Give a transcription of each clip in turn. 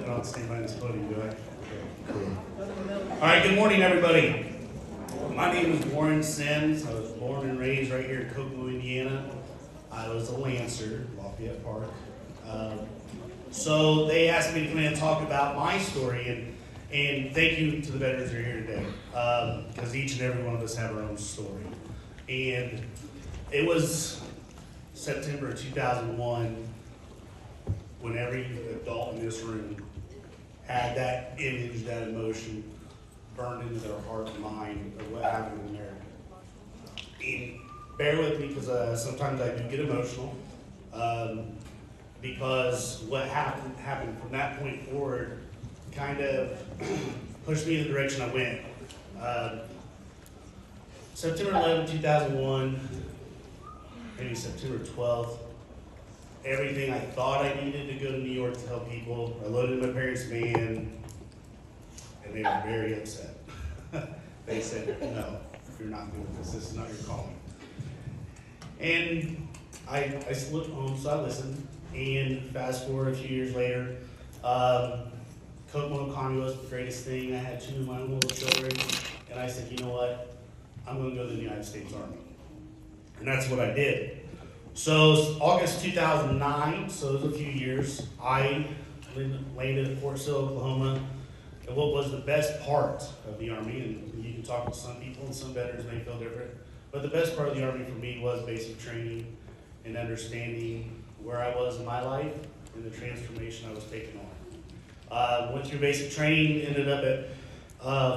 don't stand by this podium, do I? Okay, cool. All right, good morning, everybody. My name is Warren Sims. I was born and raised right here in Kokomo, Indiana. I was a Lancer, Lafayette Park. So they asked me to come in and talk about my story, and thank you to the veterans that are here today, because each and every one of us have our own story. And it was September 2001 when every adult in this room had that image, that emotion burned into their heart and mind of what happened in America. And bear with me, because sometimes I do get emotional, because what happened from that point forward kind of pushed me in the direction I went. September 11, 2001, maybe September 12th, everything I thought I needed to go to New York to help people, I loaded my parents' van, and they were very upset. They said, no, you're not doing this. This is not your calling. And I looked home, so I listened. And fast forward a few years later, Kokomo County was the greatest thing. I had 2 of my own little children. And I said, you know what? I'm going to go to the United States Army. And that's what I did. So August 2009, so it was a few years, I landed at Fort Sill, Oklahoma. And what was the best part of the Army, and you can talk to some people and some veterans may feel different, but the best part of the Army for me was basic training and understanding where I was in my life and the transformation I was taking on. Went through basic training, ended up at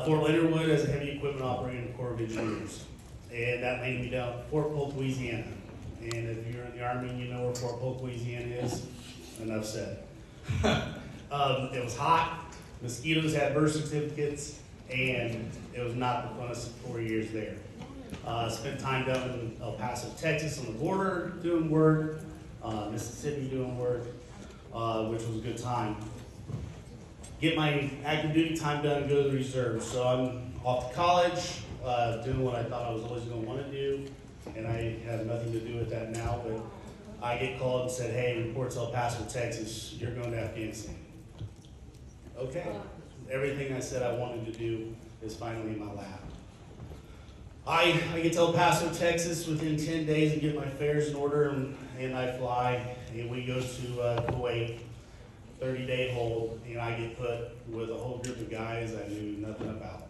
Fort Leonard Wood as a heavy equipment operator in the Corps of Engineers. And that landed me down at Fort Polk, Louisiana. And if you're in the Army, you know where Fort Polk, Louisiana is. Enough said. It was hot. Mosquitoes had birth certificates, and it was not the funnest 4 years there. Spent time down in El Paso, Texas on the border doing work, Mississippi doing work, which was a good time. Get my active duty time done and go to the reserve. So I'm off to college, doing what I thought I was always going to want to do, and I have nothing to do with that now, but I get called and said, hey, reports El Paso, Texas, you're going to Afghanistan. Okay, everything I said I wanted to do is finally in my lap. I get to El Paso, Texas within 10 days and get my affairs in order, and I fly, and we go to Kuwait, 30-day hold, and I get put with a whole group of guys I knew nothing about.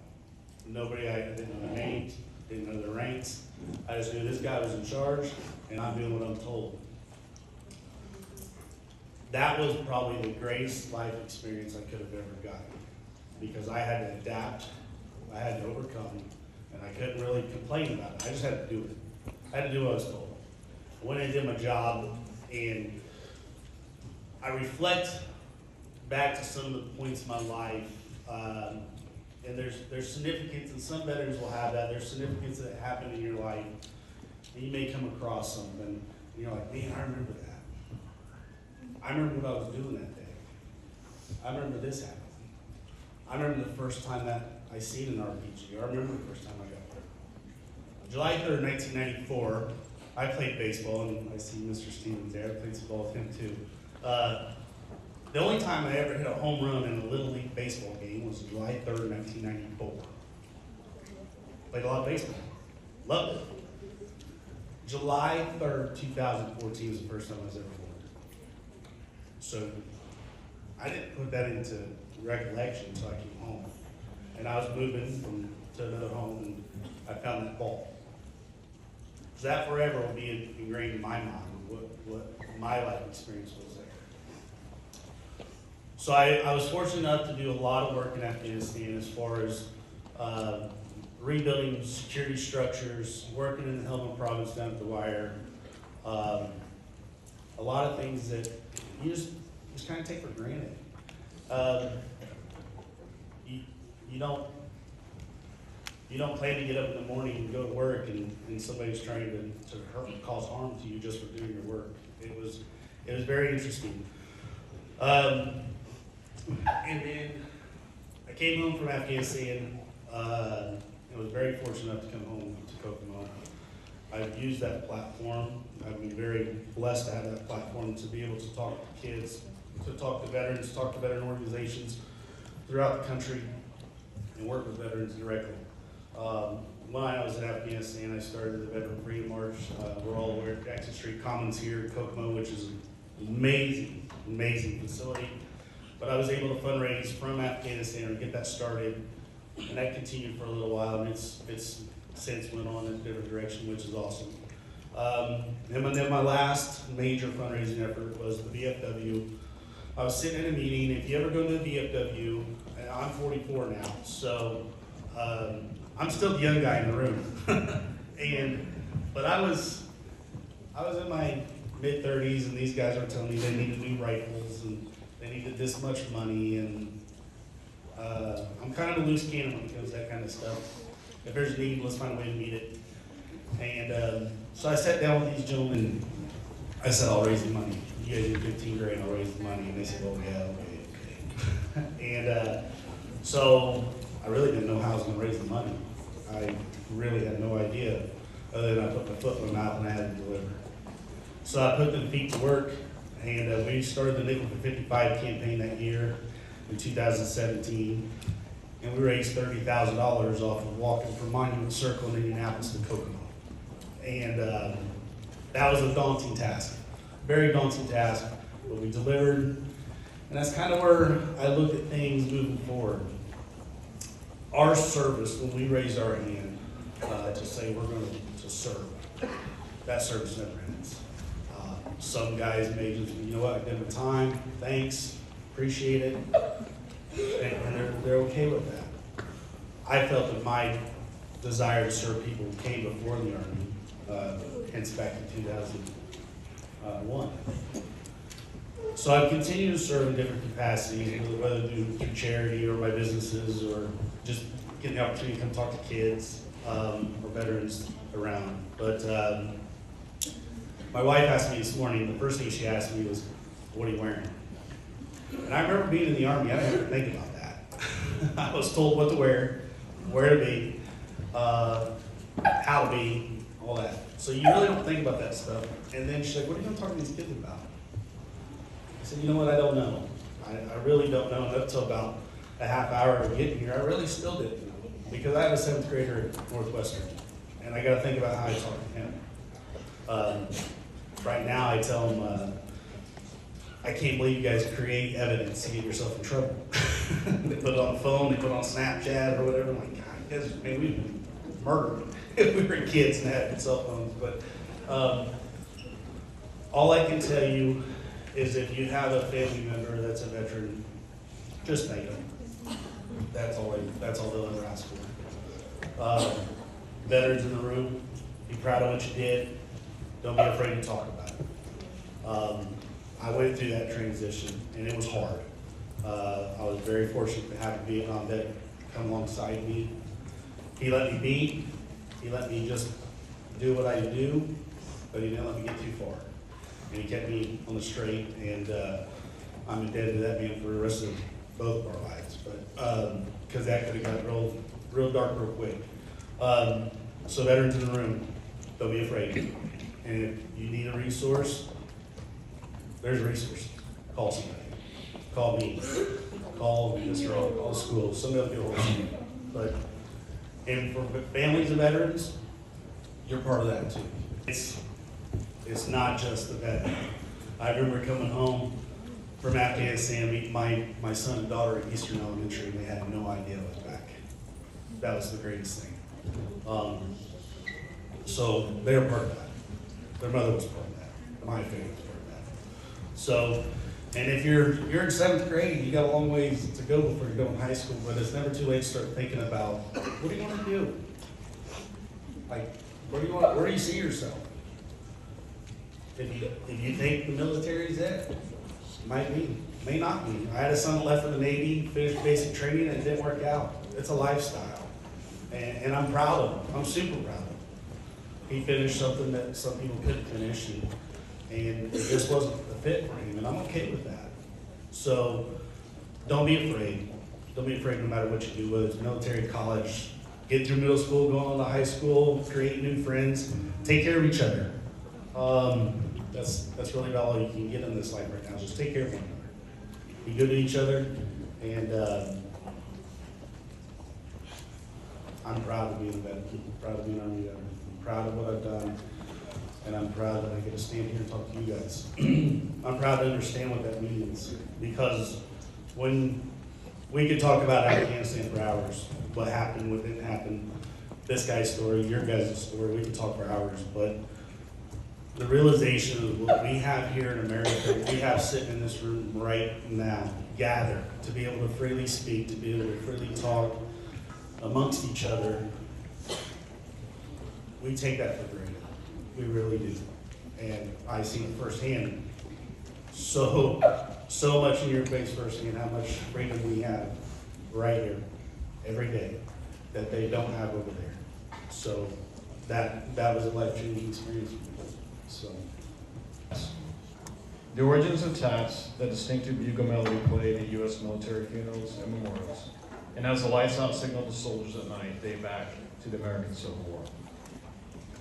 Nobody, I didn't know their names, didn't know their ranks. I just knew this guy was in charge, and I'm doing what I'm told. That was probably the greatest life experience I could have ever gotten, because I had to adapt, I had to overcome, and I couldn't really complain about it. I just had to do it. I had to do what I was told. I went and did my job, and I reflect back to some of the points in my life, and there's significance, and some veterans will have that. There's significance that happened in your life, and you may come across something, and you're like, man, I remember that. I remember what I was doing that day. I remember this happening. I remember the first time that I seen an RPG. I remember the first time I got there. July 3rd, 1994, I played baseball, and I see Mr. Stevens there. I played some ball with him too. The only time I ever hit a home run in a Little League baseball game was July 3rd, 1994. Played a lot of baseball. Loved it. July 3rd, 2014 was the first time I was ever born. So I didn't put that into recollection until I came home. And I was moving to another home, and I found that ball. So that forever will be ingrained in my mind, what my life experience was there. So I was fortunate enough to do a lot of work in Afghanistan as far as rebuilding security structures, working in the Helmand province down at the wire. A lot of things that you just kind of take for granted. You don't plan to get up in the morning and go to work and somebody's trying to cause harm to you just for doing your work. It was very interesting. And then I came home from Afghanistan. I was very fortunate enough to come home to Kokomo. I've used that platform. I've been very blessed to have that platform to be able to talk to kids to talk to veterans, talk to veteran organizations throughout the country, and work with veterans directly. When I was in Afghanistan, I started the Veteran Freedom March. We're all aware of Jackson Street Commons here in Kokomo, which is an amazing, amazing facility. But I was able to fundraise from Afghanistan and get that started, and that continued for a little while, and it's since went on in a different direction, which is awesome. And then my last major fundraising effort was the VFW. I was sitting in a meeting. If you ever go to the VFW, and I'm 44 now, so I'm still the young guy in the room. But I was in my mid-30s, and these guys were telling me they needed new rifles and they needed this much money, and I'm kind of a loose cannon when it comes to that kind of stuff. If there's a need, let's find a way to meet it. And so I sat down with these gentlemen. I said, I'll raise the money. You guys need 15 grand, I'll raise the money. And they said, oh yeah, okay. And so I really didn't know how I was going to raise the money. I really had no idea, other than I put my foot in my mouth and I had to deliver. So I put them feet to work, and we started the Nickel for 55 campaign that year in 2017. And we raised $30,000 off of walking from Monument Circle in Indianapolis to Kokomo. And that was a daunting task, very daunting task, but we delivered. And that's kind of where I looked at things moving forward. Our service, when we raised our hand to say we're going to serve, that service never ends. Some guys may just, you know what, I did my time, thanks, appreciate it, and they're okay with that. I felt that my desire to serve people came before the Army, hence back in 2001. So I've continued to serve in different capacities, whether through charity or my businesses, or just getting the opportunity to come talk to kids or veterans around. But my wife asked me this morning, the first thing she asked me was, what are you wearing? And I remember being in the Army, I didn't have to think about that. I was told what to wear, where to be, how to be, all that. So you really don't think about that stuff. And then she's like, what are you going to talk to these kids about? I said, you know what, I don't know. I really don't know. And up until about a half hour of getting here, I really still didn't know. Because I have a 7th grader at Northwestern, and I got to think about how I talk to him. Right now, I tell him, I can't believe you guys create evidence to get yourself in trouble. They put it on the phone, they put it on Snapchat or whatever. I'm like, God, you guys, man, we've been murdered if we were kids and had cell phones. But all I can tell you is if you have a family member that's a veteran, just thank them. That's all they'll ever ask for. Veterans in the room, be proud of what you did. Don't be afraid to talk about it. I went through that transition, and it was hard. I was very fortunate to have a Vietnam vet come alongside me. He let me be. He let me just do what I do, but he didn't let me get too far. And he kept me on the straight, and I'm indebted to that man for the rest of both of our lives. But because that could have got real dark real quick. So veterans in the room, don't be afraid. And if you need a resource, there's a resource. Call somebody. Call me. Call Mr. O. Call the school. Somebody will get a hold of you. But and for families of veterans, you're part of that too. It's not just the vet. I remember coming home from Afghanistan, meeting my son and daughter at Eastern Elementary, and they had no idea I was back. That was the greatest thing. So they're part of that. Their mother was part of that. My family was part of that. So, and if you're in 7th grade, you got a long ways to go before you're going to high school, but it's never too late to start thinking about, what do you want to do? Like, where do you see yourself? If you think the military's it, might be, may not be. I had a son that left for the Navy, finished basic training, and it didn't work out. It's a lifestyle. And I'm proud of him. I'm super proud of him. He finished something that some people couldn't finish, and it just wasn't a fit for him, and I'm okay with that. So don't be afraid. Don't be afraid no matter what you do, whether it's military, college, get through middle school, go on to high school, create new friends, take care of each other. That's really about all you can get in this life right now. Just take care of one be good to each other, and I'm proud to be a vet. I'm proud to be an Army veteran. I'm proud of what I've done, and I'm proud that I get to stand here and talk to you guys. I'm proud to understand what that means, because when we could talk about Afghanistan for hours, what happened, what didn't happen, this guy's story, your guys' story, we could talk for hours, but the realization of what we have here in America, we have sitting in this room right now, gathered, to be able to freely speak, to be able to freely talk amongst each other, we take that for granted. We really do. And I see it firsthand, so much in your face firsthand, how much freedom we have right here, every day, that they don't have over there. So that was a life-changing experience for me. So. The origins of taps, the distinctive bugle melody played at U.S. military funerals and memorials, and as the lights out signal to soldiers at night, date back to the American Civil War.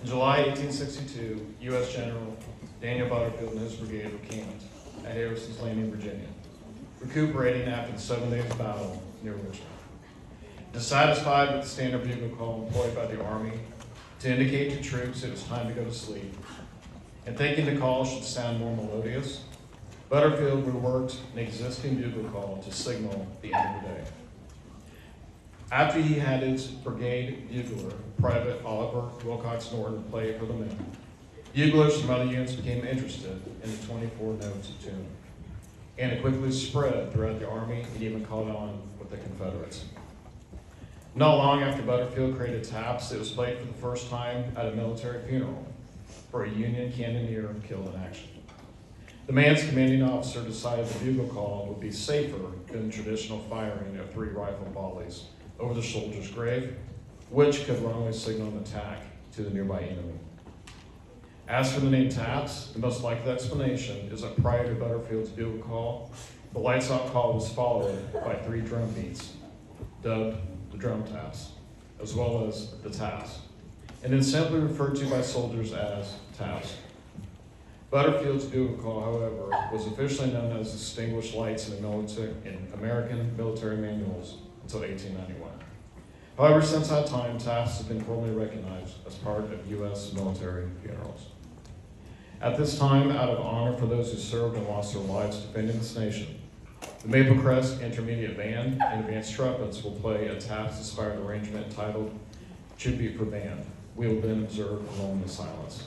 In July 1862, U.S. General Daniel Butterfield and his brigade were camped at Harrison's Landing, Virginia, recuperating after the 7 days battle near Richmond. Dissatisfied with the standard bugle call employed by the Army to indicate to troops it was time to go to sleep, and thinking the call should sound more melodious, Butterfield reworked an existing bugle call to signal the end of the day. After he had his brigade bugler, Private Oliver Wilcox Norton, play for the men, buglers from other units became interested in the 24 notes of tune, and it quickly spread throughout the Army and even caught on with the Confederates. Not long after Butterfield created taps, it was played for the first time at a military funeral for a Union cannoneer killed in action. The man's commanding officer decided the bugle call would be safer than traditional firing of 3 rifle volleys over the soldier's grave, which could wrongly signal an attack to the nearby enemy. As for the name taps, the most likely explanation is that prior to Butterfield's bugle call, the lights out call was followed by 3 drum beats, dubbed the drum taps, as well as the taps, and then simply referred to by soldiers as taps. Butterfield's bugle call, however, was officially known as distinguished lights in American military manuals until 1891. However, since that time, taps have been formally recognized as part of U.S. military funerals. At this time, out of honor for those who served and lost their lives defending this nation, the Maple Crest Intermediate Band and Advanced Trumpets will play a taps-inspired arrangement titled Tribute for Band. We will then observe a moment of silence.